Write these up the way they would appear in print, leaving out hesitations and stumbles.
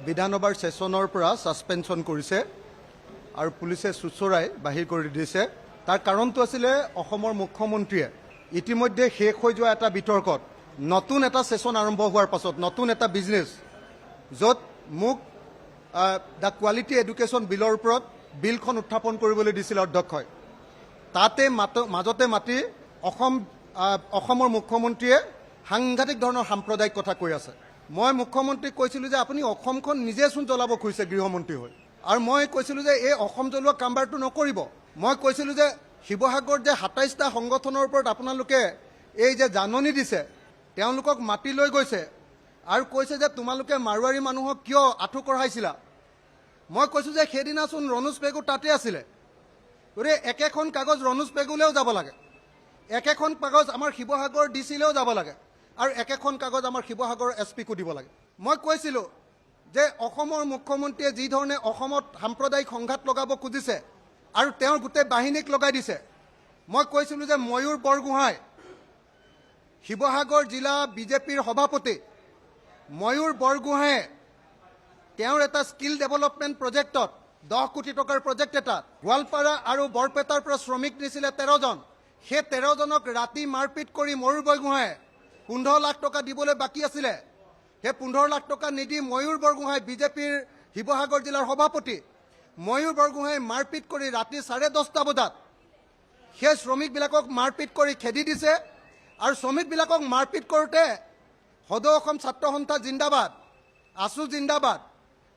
বিধানসভাৰ সেশনৰ পৰা সাসপেনশন কৰিছে আৰু পুলিচে চুচৰাই বাহিৰ কৰি দিছে। তাৰ কাৰণটো আছিলে অসমৰ মুখ্যমন্ত্ৰীয়ে ইতিমধ্যে শেষ হৈ যোৱা এটা বিতৰ্কত নতুন এটা সেশন আৰম্ভ হোৱাৰ পাছত নতুন এটা বিজনেছ য'ত মোক দ্য কোৱালিটি এডুকেশ্যন বিলৰ ওপৰত বিলখন উত্থাপন কৰিবলৈ দিছিল অধ্যক্ষই। তাতে মাজতে মাতি অসমৰ মুখ্যমন্ত্ৰীয়ে সাংঘাতিক ধৰণৰ সাম্প্ৰদায়িক কথা কৈ আছে। মই মুখ্যমন্ত্ৰীক কৈছিলোঁ যে আপুনি অসমখন নিজেচোন জ্বলাব খুজিছে গৃহমন্ত্ৰী হৈ, আৰু মই কৈছিলোঁ যে এই অসম জ্বলোৱা কামবাৰটো নকৰিব। মই কৈছিলোঁ যে শিৱসাগৰত যে ২৭টা সংগঠনৰ ওপৰত আপোনালোকে এই যে জাননী দিছে, তেওঁলোকক মাতি লৈ গৈছে আৰু কৈছে যে তোমালোকে মাৰোৱাৰী মানুহক কিয় আঁঠু কঢ়াইছিলা। মই কৈছোঁ যে সেইদিনাচোন ৰণোজ পেগু তাতে আছিলে। গতিকে একেখন কাগজ ৰণোজ পেগুলৈও যাব লাগে, একেখন কাগজ আমাৰ শিৱসাগৰ ডিচিলৈও যাব লাগে, আৰু একেখন কাগজ আমাৰ শিৱসাগৰৰ SP-কো দিব লাগে। মই কৈছিলোঁ যে অসমৰ মুখ্যমন্ত্ৰীয়ে যি ধৰণে অসমত সাম্প্ৰদায়িক সংঘাত লগাব খুজিছে আৰু তেওঁৰ গোটেই বাহিনীক লগাই দিছে, মই কৈছিলোঁ যে ময়ূৰ বৰগোহাঁই শিৱসাগৰ জিলা বিজেপিৰ সভাপতি ময়ূৰ বৰগোহাঁয়ে তেওঁৰ এটা স্কিল ডেভেলপমেণ্ট প্ৰজেক্টত 10 কোটি টকাৰ প্ৰজেক্ট এটা গোৱালপাৰা আৰু বৰপেটাৰ পৰা শ্ৰমিক নিছিলে 13 জন। সেই 13 জনক ৰাতি মাৰপিট কৰি ময়ূৰ বৰগোহাঁয়ে 15 লাখ টকা দিবলৈ বাকী আছিলে। সেই 15 লাখ টকা নিদি ময়ূৰ বৰগোহাঁই বিজেপিৰ শিৱসাগৰ জিলাৰ সভাপতি ময়ূৰ বৰগোহাঁয়ে মাৰপিট কৰি ৰাতি 10:30 বজাত সেই শ্ৰমিকবিলাকক মাৰপিট কৰি খেদি দিছে। আৰু শ্ৰমিকবিলাকক মাৰপিট কৰোঁতে সদৌ অসম ছাত্ৰ সন্থা জিন্দাবাদ, আছু জিন্দাবাদ,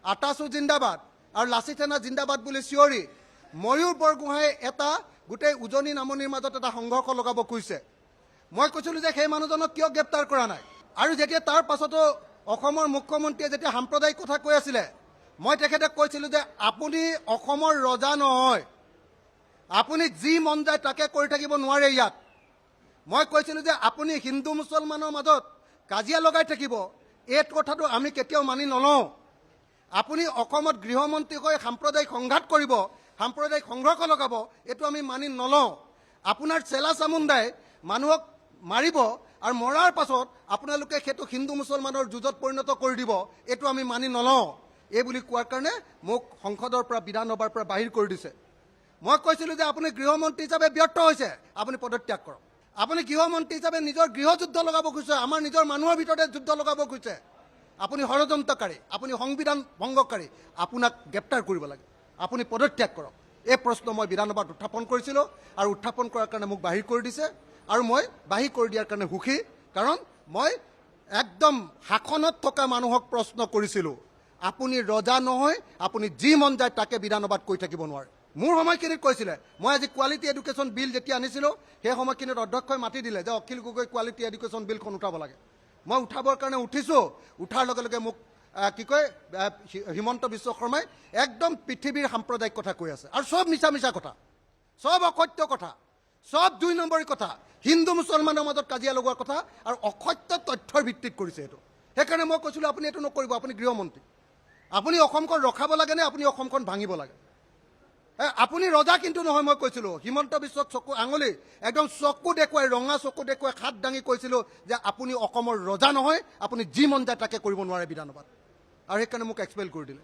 আটাছু জিন্দাবাদ আৰু লাচি সেনা জিন্দাবাদ বুলি চিঞৰি ময়ূৰ বৰগোহাঁয়ে এটা গোটেই উজনি নামনিৰ মাজত এটা সংঘৰ্ষ লগাব খুজিছে। মই কৈছিলোঁ যে সেই মানুহজনক কিয় গ্ৰেপ্তাৰ কৰা নাই। আৰু যেতিয়া তাৰ পাছতো অসমৰ মুখ্যমন্ত্ৰীয়ে যেতিয়া সাম্প্ৰদায়িক কথা কৈ আছিলে, মই তেখেতক কৈছিলোঁ যে আপুনি অসমৰ ৰজা নহয়, আপুনি যি মন যায় তাকে কৰি থাকিব নোৱাৰে ইয়াত। মই কৈছিলোঁ যে আপুনি হিন্দু মুছলমানৰ মাজত কাজিয়া লগাই থাকিব, এই কথাটো আমি কেতিয়াও মানি নলওঁ। আপুনি অসমত গৃহমন্ত্ৰী হৈ সাম্প্ৰদায়িক সংঘাত কৰিব, সাম্প্ৰদায়িক সংঘৰ্ষ লগাব, এইটো আমি মানি নলওঁ। আপোনাৰ চেলা চামুণ্ডাই মানুহক মাৰিব আৰু মৰাৰ পাছত আপোনালোকে সেইটো হিন্দু মুছলমানৰ যুঁজত পৰিণত কৰি দিব, এইটো আমি মানি নলওঁ। এই বুলি কোৱাৰ কাৰণে মোক সংসদৰ পৰা বিধানসভাৰ পৰা বাহিৰ কৰি দিছে। মই কৈছিলোঁ যে আপুনি গৃহমন্ত্ৰী হিচাপে ব্যৰ্থ হৈছে, আপুনি পদত্যাগ কৰক। আপুনি গৃহমন্ত্ৰী হিচাপে নিজৰ গৃহযুদ্ধ লগাব খুজিছে, আমাৰ নিজৰ মানুহৰ ভিতৰতে যুদ্ধ লগাব খুজিছে। আপুনি ষড়যন্ত্ৰকাৰী, আপুনি সংবিধান ভংগকাৰী, আপোনাক গ্ৰেপ্তাৰ কৰিব লাগে, আপুনি পদত্যাগ কৰক। এই প্ৰশ্ন মই বিধানসভাত উত্থাপন কৰিছিলোঁ আৰু উত্থাপন কৰাৰ কাৰণে মোক বাহিৰ কৰি দিছে। আৰু মই বাহিৰ কৰি দিয়াৰ কাৰণে সুখী, কাৰণ মই একদম শাসনত থকা মানুহক প্ৰশ্ন কৰিছিলোঁ, আপুনি ৰজা নহয়, আপুনি যি মন যায় তাকে বিধানসভাত কৈ থাকিব নোৱাৰে। মোৰ সময়খিনিত কৈছিলে, মই আজি কোৱালিটি এডুকেশ্যন বিল যেতিয়া আনিছিলোঁ সেই সময়খিনিত অধ্যক্ষই মাতি দিলে যে অখিল গগৈ কোৱালিটি এডুকেশ্যন বিলখন উঠাব লাগে। মই উঠাবৰ কাৰণে উঠিছোঁ, উঠাৰ লগে লগে মোক কি কয় হিমন্ত বিশ্ব শৰ্মাই একদম পৃথিৱীৰ সাম্প্ৰদায়িক কথা কৈ আছে, আৰু চব মিছা মিছা কথা, চব অসত্য কথা, চব 2 নম্বৰী কথা, হিন্দু মুছলমানৰ মাজত কাজিয়া লগোৱাৰ কথা আৰু অসত্য তথ্যৰ ভিত্তিত কৰিছে এইটো। সেইকাৰণে মই কৈছিলোঁ আপুনি এইটো নকৰিব, আপুনি গৃহমন্ত্ৰী, আপুনি অসমখন ৰখাব লাগে নে আপুনি অসমখন ভাঙিব লাগে। আপুনি ৰজা কিন্তু নহয়। মই কৈছিলোঁ হিমন্ত বিশ্বক চকু আঙুলি একদম চকু দেখুৱাই, ৰঙা চকু দেখুৱাই হাত দাঙি কৈছিলোঁ যে আপুনি অসমৰ ৰজা নহয়, আপুনি যি মন যায় তাকে কৰিব নোৱাৰে বিধানসভাত, আৰু সেইকাৰণে মোক এক্সপেল কৰি দিলে।